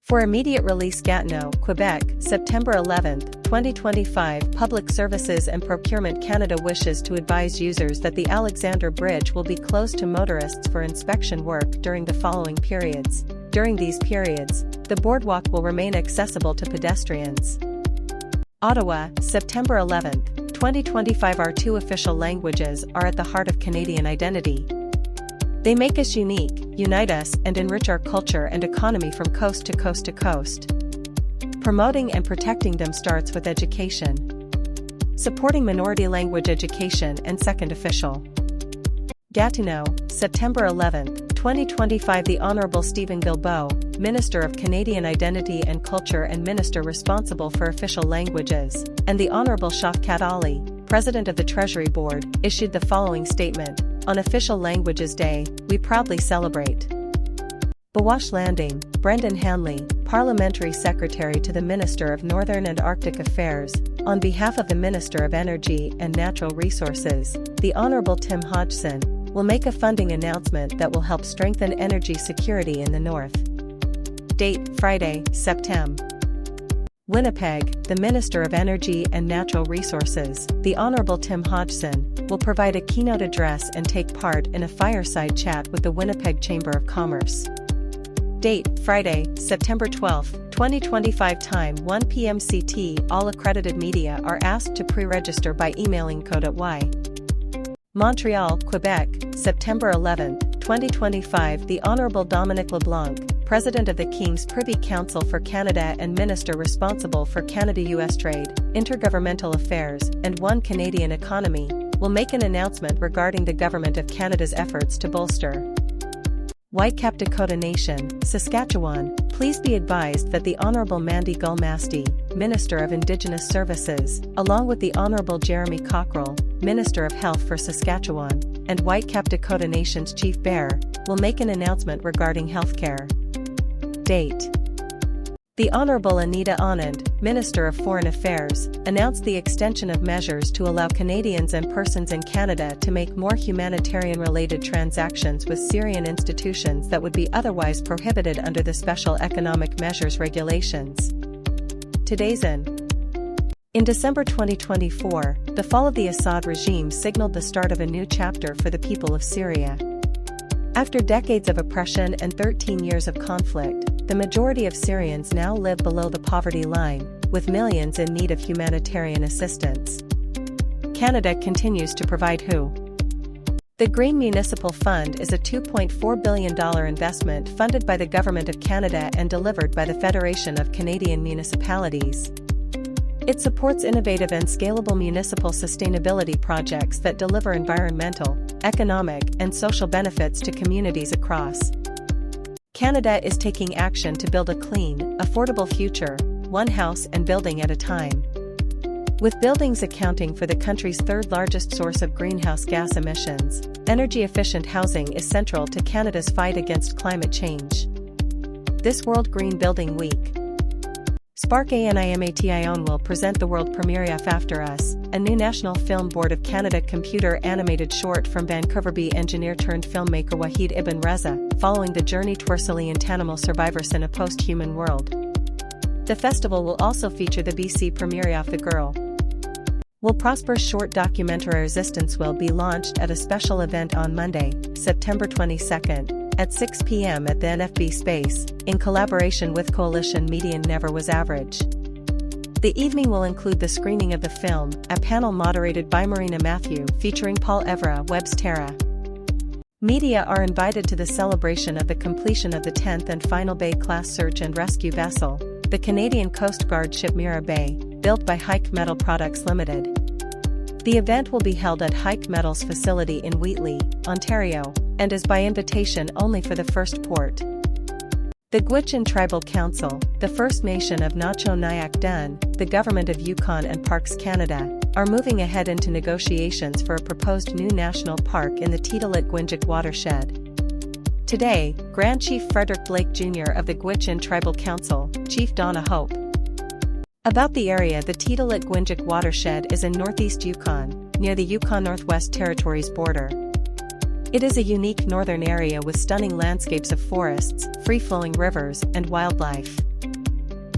For immediate release Gatineau, Quebec, September 11, 2025 Public Services and Procurement Canada wishes to advise users that the Alexandre Bridge will be closed to motorists for inspection work during the following periods. During these periods, the boardwalk will remain accessible to pedestrians. Ottawa, September 11, 2025 Our two official languages are at the heart of Canadian identity. They make us unique, unite us, and enrich our culture and economy from coast to coast to coast. Promoting and protecting them starts with education. Supporting minority language education and second official. Gatineau, September 11, 2025 The Honourable Stephen Guilbeault, Minister of Canadian Identity and Culture and Minister responsible for official languages, and the Honourable Shafkat Ali, President of the Treasury Board, issued the following statement. On Official Languages Day, we proudly celebrate. Bawash Landing, Brendan Hanley, Parliamentary Secretary to the Minister of Northern and Arctic Affairs, on behalf of the Minister of Energy and Natural Resources, the Honourable Tim Hodgson, will make a funding announcement that will help strengthen energy security in the North. Date, Friday, September. Winnipeg, the Minister of Energy and Natural Resources, the Honourable Tim Hodgson, will provide a keynote address and take part in a fireside chat with the Winnipeg Chamber of Commerce. Date, Friday, September 12, 2025 Time 1 p.m. CT All accredited media are asked to pre-register by emailing code@y. Montreal, Quebec, September 11, 2025 The Honourable Dominic LeBlanc, President of the King's Privy Council for Canada and Minister responsible for Canada-US trade, intergovernmental affairs, and One Canadian economy, will make an announcement regarding the Government of Canada's efforts to bolster Whitecap Dakota Nation, Saskatchewan. Please be advised that the Honourable Mandy Gulmasti, Minister of Indigenous Services, along with the Honourable Jeremy Cockrell, Minister of Health for Saskatchewan, and Whitecap Dakota Nation's Chief Bear, will make an announcement regarding healthcare. Date. The Honourable Anita Anand, Minister of Foreign Affairs, announced the extension of measures to allow Canadians and persons in Canada to make more humanitarian-related transactions with Syrian institutions that would be otherwise prohibited under the Special Economic Measures regulations. Today's In December 2024, the fall of the Assad regime signaled the start of a new chapter for the people of Syria. After decades of oppression and 13 years of conflict, the majority of Syrians now live below the poverty line, with millions in need of humanitarian assistance. Canada continues to provide The Green Municipal Fund is a $2.4 billion investment funded by the Government of Canada and delivered by the Federation of Canadian Municipalities. It supports innovative and scalable municipal sustainability projects that deliver environmental, economic, and social benefits to communities across Canada is taking action to build a clean, affordable future, one house and building at a time. With buildings accounting for the country's third-largest source of greenhouse gas emissions, energy-efficient housing is central to Canada's fight against climate change. This World Green Building Week, Spark Animation will present the world premiere of After Us, a new National Film Board of Canada computer-animated short from Vancouver-B engineer-turned-filmmaker Wahid Ibn Reza, following the journey Twercelian Tanimal survivors in a post-human world. The festival will also feature the BC premiere of The Girl Will Prosper short documentary Resistance will be launched at a special event on Monday, September 22nd, at 6 p.m. at the NFB Space, in collaboration with Coalition Media Never Was Average. The evening will include the screening of the film, a panel moderated by Marina Matthew featuring Paul Evra Webb's Terra. Media are invited to the celebration of the completion of the 10th and final Bay-class search and rescue vessel, the Canadian Coast Guard ship Mira Bay, built by Hike Metal Products Limited. The event will be held at Hike Metal's facility in Wheatley, Ontario, and is by invitation only for the first port. The Gwich'in Tribal Council, the First Nation of Nacho Nyack Dun, the Government of Yukon and Parks Canada, are moving ahead into negotiations for a proposed new national park in the Titulitgwinjik watershed. Today, Grand Chief Frederick Blake Jr. of the Gwich'in Tribal Council, Chief Donna Hope. About the area, the Titulitgwinjik watershed is in northeast Yukon, near the Yukon Northwest Territories border. It is a unique northern area with stunning landscapes of forests, free-flowing rivers, and wildlife.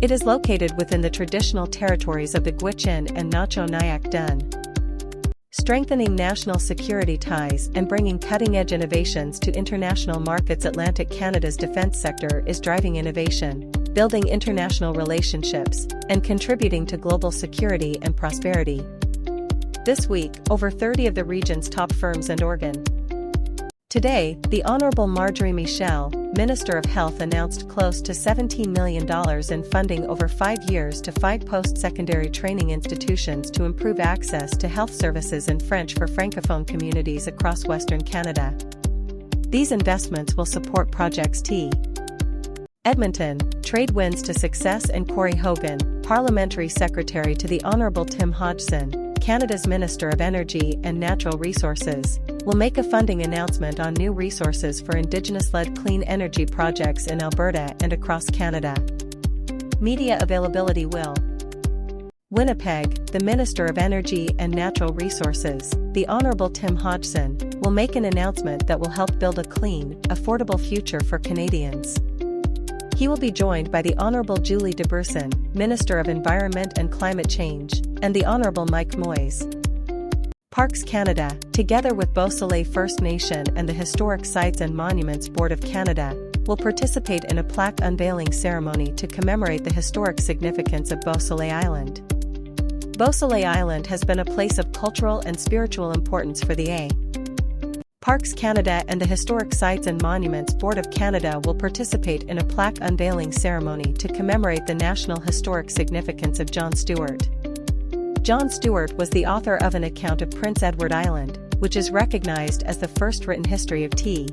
It is located within the traditional territories of the Gwich'in and Nacho Nyak Dun. Strengthening national security ties and bringing cutting-edge innovations to international markets. Atlantic Canada's defence sector is driving innovation, building international relationships, and contributing to global security and prosperity. This week, over 30 of the region's top firms and organ. Today, the Honourable Marjorie Michel, Minister of Health, announced close to $17 million in funding over 5 years to 5 post-secondary training institutions to improve access to health services in French for Francophone communities across Western Canada. These investments will support Projects T. Edmonton, trade wins to success. And Corey Hogan, Parliamentary Secretary to the Honourable Tim Hodgson, Canada's Minister of Energy and Natural Resources, will make a funding announcement on new resources for Indigenous-led clean energy projects in Alberta and across Canada. Media availability will. Winnipeg, the Minister of Energy and Natural Resources, the Honourable Tim Hodgson, will make an announcement that will help build a clean, affordable future for Canadians. He will be joined by the Honourable Julie Debrusson, Minister of Environment and Climate Change, and the Honourable Mike Moyes. Parks Canada, together with Beausoleil First Nation and the Historic Sites and Monuments Board of Canada, will participate in a plaque unveiling ceremony to commemorate the historic significance of Beausoleil Island. Beausoleil Island has been a place of cultural and spiritual importance for the A. Parks Canada and the Historic Sites and Monuments Board of Canada will participate in a plaque unveiling ceremony to commemorate the national historic significance of John Stewart. John Stewart was the author of an account of Prince Edward Island, which is recognized as the first written history of T.